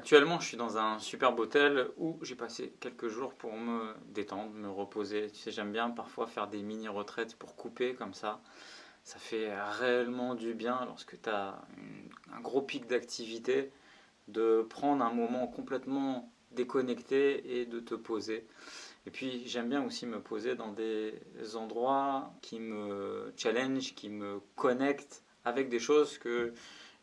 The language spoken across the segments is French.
Actuellement, je suis dans un superbe hôtel où j'ai passé quelques jours pour me détendre, me reposer. Tu sais, j'aime bien parfois faire des mini-retraites pour couper comme ça. Ça fait réellement du bien lorsque tu as un gros pic d'activité, de prendre un moment complètement déconnecté et de te poser. Et puis, j'aime bien aussi me poser dans des endroits qui me challenge, qui me connectent avec des choses que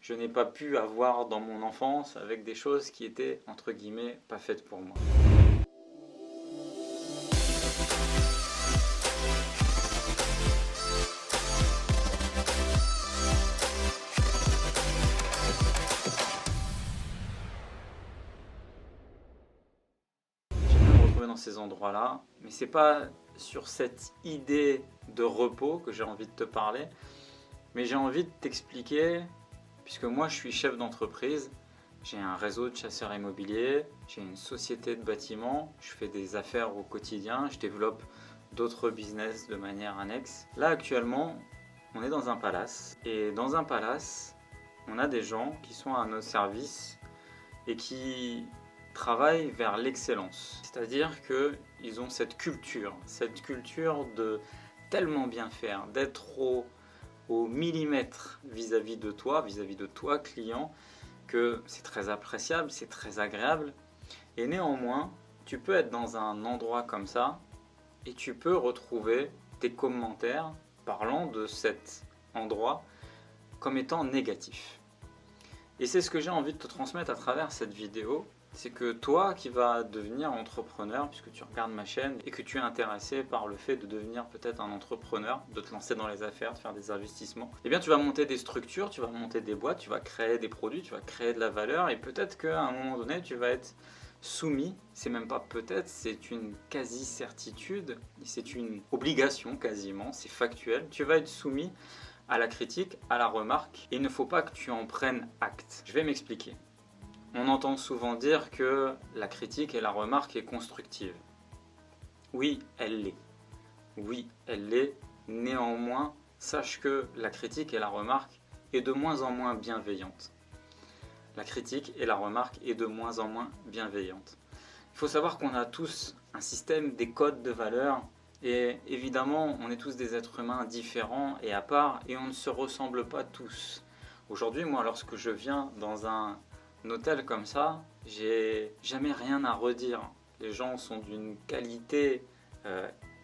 je n'ai pas pu avoir dans mon enfance, avec des choses qui étaient, entre guillemets, pas faites pour moi. J'aime bien me retrouver dans ces endroits-là, mais c'est pas sur cette idée de repos que j'ai envie de te parler, mais j'ai envie de t'expliquer, puisque moi je suis chef d'entreprise, j'ai un réseau de chasseurs immobiliers, j'ai une société de bâtiments, je fais des affaires au quotidien, je développe d'autres business de manière annexe. Là actuellement, on est dans un palace, et dans un palace, on a des gens qui sont à notre service et qui travaillent vers l'excellence. C'est-à-dire qu'ils ont cette culture de tellement bien faire, d'être au millimètre vis-à-vis de toi, client, que c'est très appréciable, c'est très agréable. Et néanmoins, tu peux être dans un endroit comme ça et tu peux retrouver des commentaires parlant de cet endroit comme étant négatif. Et c'est ce que j'ai envie de te transmettre à travers cette vidéo. C'est que toi qui vas devenir entrepreneur, puisque tu regardes ma chaîne et que tu es intéressé par le fait de devenir peut-être un entrepreneur, de te lancer dans les affaires, de faire des investissements, eh bien tu vas monter des structures, tu vas monter des boîtes, tu vas créer des produits, tu vas créer de la valeur et peut-être qu'à un moment donné tu vas être soumis, c'est même pas peut-être, c'est une quasi-certitude, c'est une obligation quasiment, c'est factuel, tu vas être soumis à la critique, à la remarque et il ne faut pas que tu en prennes acte. Je vais m'expliquer. On entend souvent dire que la critique et la remarque est constructive. Oui, elle l'est. Oui, elle l'est. Néanmoins, sache que la critique et la remarque est de moins en moins bienveillante. La critique et la remarque est de moins en moins bienveillante. Il faut savoir qu'on a tous un système, des codes de valeurs, et évidemment, on est tous des êtres humains différents et à part, et on ne se ressemble pas tous. Aujourd'hui, moi, lorsque je viens dans un hôtel comme ça, j'ai jamais rien à redire. Les gens sont d'une qualité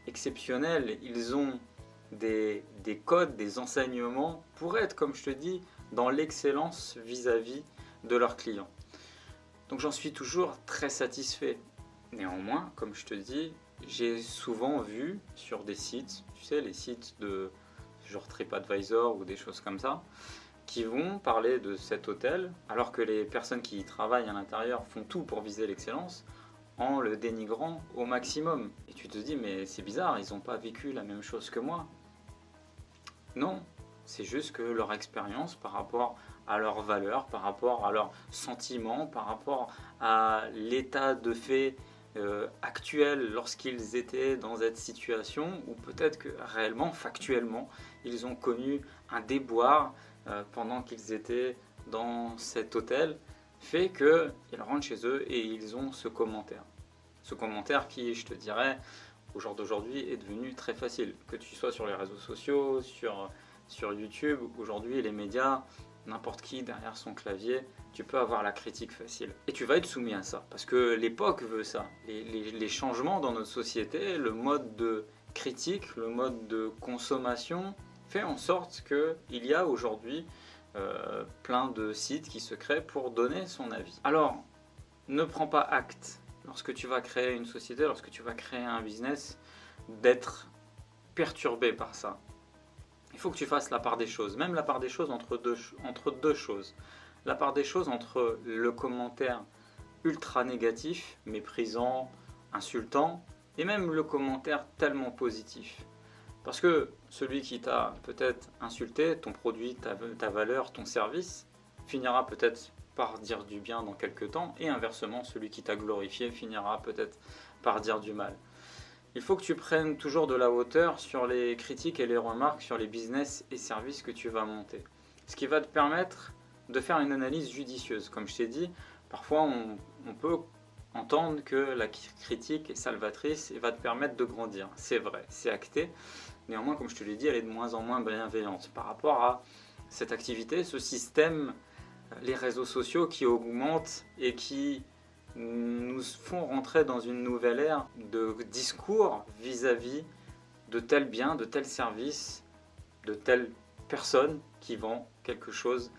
exceptionnelle. Ils ont des codes, des enseignements pour être, comme je te dis, dans l'excellence vis-à-vis de leurs clients. Donc j'en suis toujours très satisfait. Néanmoins, comme je te dis, j'ai souvent vu sur des sites, tu sais, les sites de genre TripAdvisor ou des choses comme ça, qui vont parler de cet hôtel, alors que les personnes qui y travaillent à l'intérieur font tout pour viser l'excellence, en le dénigrant au maximum. Et tu te dis, mais c'est bizarre, ils n'ont pas vécu la même chose que moi. Non, c'est juste que leur expérience par rapport à leurs valeurs, par rapport à leurs sentiments, par rapport à l'état de fait actuel lorsqu'ils étaient dans cette situation, ou peut-être que réellement, factuellement, ils ont connu un déboire pendant qu'ils étaient dans cet hôtel, fait qu'ils rentrent chez eux et ils ont ce commentaire. Ce commentaire qui, je te dirais, au jour d'aujourd'hui est devenu très facile. Que tu sois sur les réseaux sociaux, sur YouTube, aujourd'hui les médias, n'importe qui derrière son clavier, tu peux avoir la critique facile. Et tu vas être soumis à ça, parce que l'époque veut ça. Les changements dans notre société, le mode de critique, le mode de consommation, fait en sorte qu'il y a aujourd'hui plein de sites qui se créent pour donner son avis. Alors, ne prends pas acte, lorsque tu vas créer une société, lorsque tu vas créer un business, d'être perturbé par ça. Il faut que tu fasses la part des choses, même la part des choses entre deux choses. La part des choses entre le commentaire ultra négatif, méprisant, insultant, et même le commentaire tellement positif. Parce que celui qui t'a peut-être insulté, ton produit, ta valeur, ton service, finira peut-être par dire du bien dans quelques temps, et inversement, celui qui t'a glorifié finira peut-être par dire du mal. Il faut que tu prennes toujours de la hauteur sur les critiques et les remarques sur les business et services que tu vas monter. Ce qui va te permettre de faire une analyse judicieuse. Comme je t'ai dit, Parfois, on peut entendre que la critique est salvatrice et va te permettre de grandir. C'est vrai, c'est acté. Néanmoins, comme je te l'ai dit, elle est de moins en moins bienveillante par rapport à cette activité, ce système, les réseaux sociaux qui augmentent et qui nous font rentrer dans une nouvelle ère de discours vis-à-vis de tels biens, de tels services, de telles personnes qui vendent quelque chose.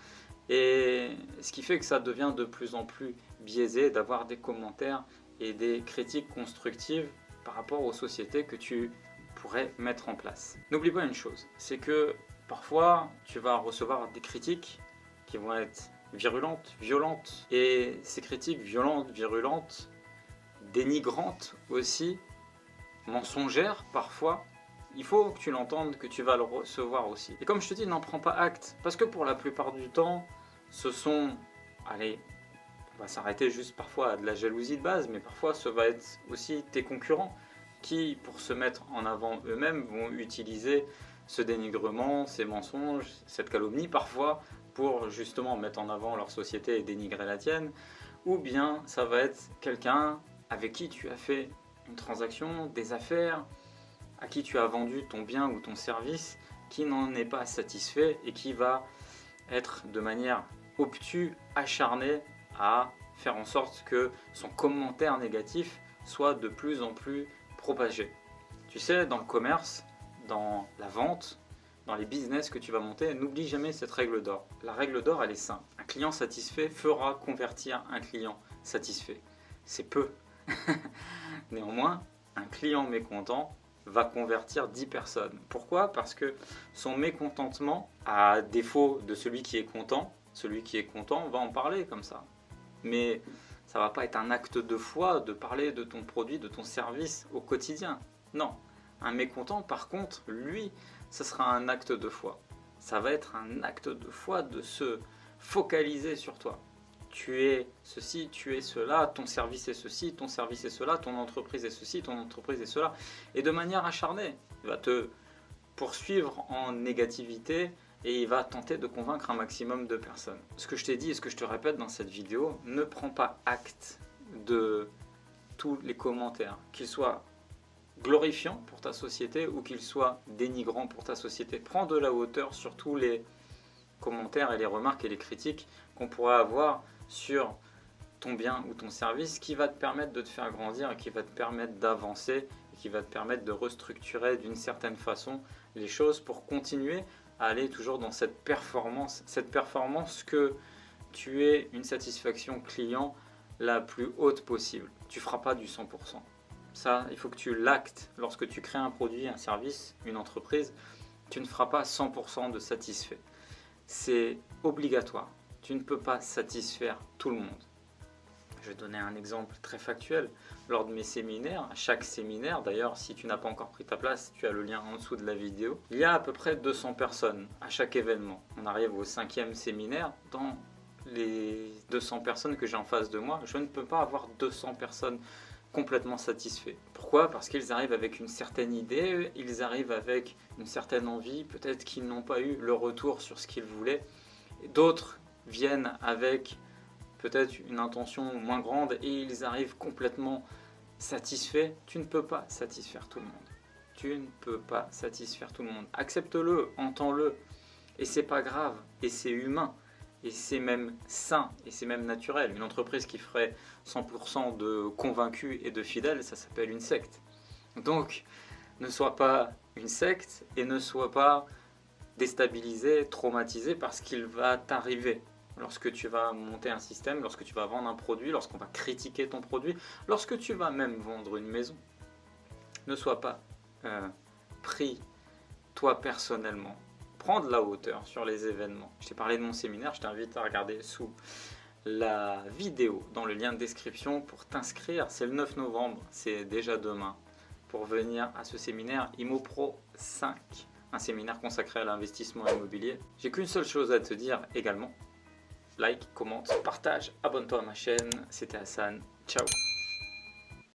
Et ce qui fait que ça devient de plus en plus biaisé d'avoir des commentaires et des critiques constructives par rapport aux sociétés que tu pourrais mettre en place. N'oublie pas une chose, c'est que parfois tu vas recevoir des critiques qui vont être virulentes, violentes, et ces critiques violentes, virulentes, dénigrantes aussi, mensongères parfois, il faut que tu l'entendes, que tu vas le recevoir aussi. Et comme je te dis, n'en prends pas acte, parce que pour la plupart du temps, ce sont, allez, on va s'arrêter juste parfois à de la jalousie de base, mais parfois ce va être aussi tes concurrents qui, pour se mettre en avant eux-mêmes, vont utiliser ce dénigrement, ces mensonges, cette calomnie parfois, pour justement mettre en avant leur société et dénigrer la tienne, ou bien ça va être quelqu'un avec qui tu as fait une transaction, des affaires, à qui tu as vendu ton bien ou ton service, qui n'en est pas satisfait et qui va être de manière obtuse, acharné à faire en sorte que son commentaire négatif soit de plus en plus propagé. Tu sais, dans le commerce, dans la vente, dans les business que tu vas monter, n'oublie jamais cette règle d'or. La règle d'or, elle est simple. Un client satisfait fera convertir un client satisfait. C'est peu. Néanmoins, un client mécontent va convertir 10 personnes. Pourquoi? Parce que son mécontentement, à défaut de celui qui est content va en parler comme ça. Mais ça ne va pas être un acte de foi de parler de ton produit, de ton service au quotidien. Non. Un mécontent, par contre, lui, ce sera un acte de foi. Ça va être un acte de foi de se focaliser sur toi. Tu es ceci, tu es cela, ton service est ceci, ton service est cela, ton entreprise est ceci, ton entreprise est cela. Et de manière acharnée, il va te poursuivre en négativité et il va tenter de convaincre un maximum de personnes. Ce que je t'ai dit et ce que je te répète dans cette vidéo, ne prends pas acte de tous les commentaires, qu'ils soient glorifiants pour ta société ou qu'ils soient dénigrants pour ta société. Prends de la hauteur sur tous les commentaires et les remarques et les critiques qu'on pourrait avoir sur ton bien ou ton service qui va te permettre de te faire grandir et qui va te permettre d'avancer et qui va te permettre de restructurer d'une certaine façon les choses pour continuer à aller toujours dans cette performance que tu aies une satisfaction client la plus haute possible. Tu ne feras pas du 100%. Ça, il faut que tu l'actes. Lorsque tu crées un produit, un service, une entreprise, tu ne feras pas 100% de satisfait. C'est obligatoire. Tu ne peux pas satisfaire tout le monde. Je vais donner un exemple très factuel. Lors de mes séminaires, à chaque séminaire, d'ailleurs, si tu n'as pas encore pris ta place, tu as le lien en dessous de la vidéo, il y a à peu près 200 personnes à chaque événement. On arrive au 5e séminaire. Dans les 200 personnes que j'ai en face de moi, je ne peux pas avoir 200 personnes complètement satisfaits. Pourquoi? Parce qu'ils arrivent avec une certaine idée, ils arrivent avec une certaine envie, peut-être qu'ils n'ont pas eu le retour sur ce qu'ils voulaient. D'autres viennent avec peut-être une intention moins grande et ils arrivent complètement satisfaits. Tu ne peux pas satisfaire tout le monde. Tu ne peux pas satisfaire tout le monde. Accepte-le, entends-le. Et c'est pas grave, et c'est humain. Et c'est même sain, et c'est même naturel. Une entreprise qui ferait 100% de convaincus et de fidèles, ça s'appelle une secte. Donc, ne sois pas une secte et ne sois pas déstabilisé, traumatisé par ce qu'il va t'arriver. Lorsque tu vas monter un système, lorsque tu vas vendre un produit, lorsqu'on va critiquer ton produit, lorsque tu vas même vendre une maison, ne sois pas pris, toi personnellement. Prends de la hauteur sur les événements. Je t'ai parlé de mon séminaire, je t'invite à regarder sous la vidéo, dans le lien de description pour t'inscrire. C'est le 9 novembre, c'est déjà demain, pour venir à ce séminaire Immo Pro 5, un séminaire consacré à l'investissement immobilier. J'ai qu'une seule chose à te dire également. Like, commente, partage, abonne-toi à ma chaîne. C'était Hassan. Ciao.